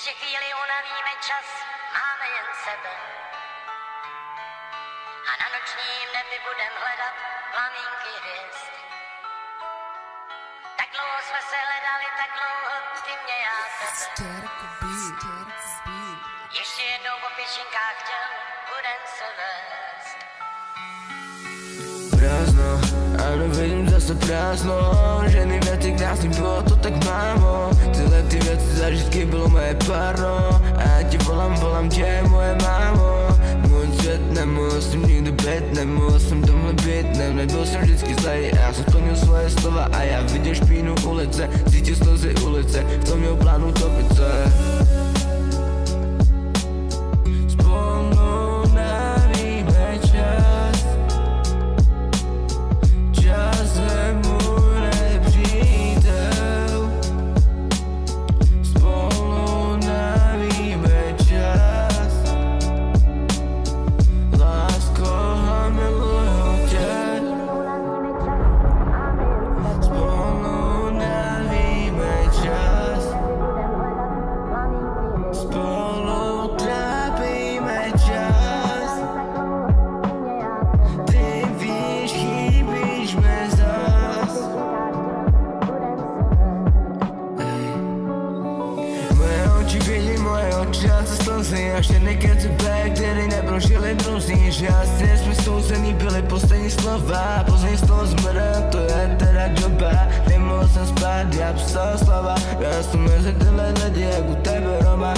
Ještě chvíli unavíme čas, máme jen sebe. A na nočním nebi budem hledat plamínky hvězd. Tak dlouho jsme se hledali, tak dlouho ty mě, já tebe. Ještě jednou po pěšinkách chtěl budem se vést. Prázdno, ano, vidím zase prázdno. Ženy, věci, krásný, bylo to tak málo. Tyhle ty věci, zážitky, bylo moje párno. A já ti volám tě, moje mámo. Můj svět, nemohl jsem nikdy být, nemohl jsem tomhle být. Nebyl jsem vždycky zlej, já jsem splnil svoje slova. A já viděl špínu ulice, cítil slzy ulice. V tom měl plánu topit se. A všechny kecupé, který neprožili brusný čas. Jsme souzený, byly poslední slova. Poslední slovo zmrda, to je teda doba. Nemohl jsem spát, já psal slova. Já jsem mezi tyhle lidi, jak u tebe Roma.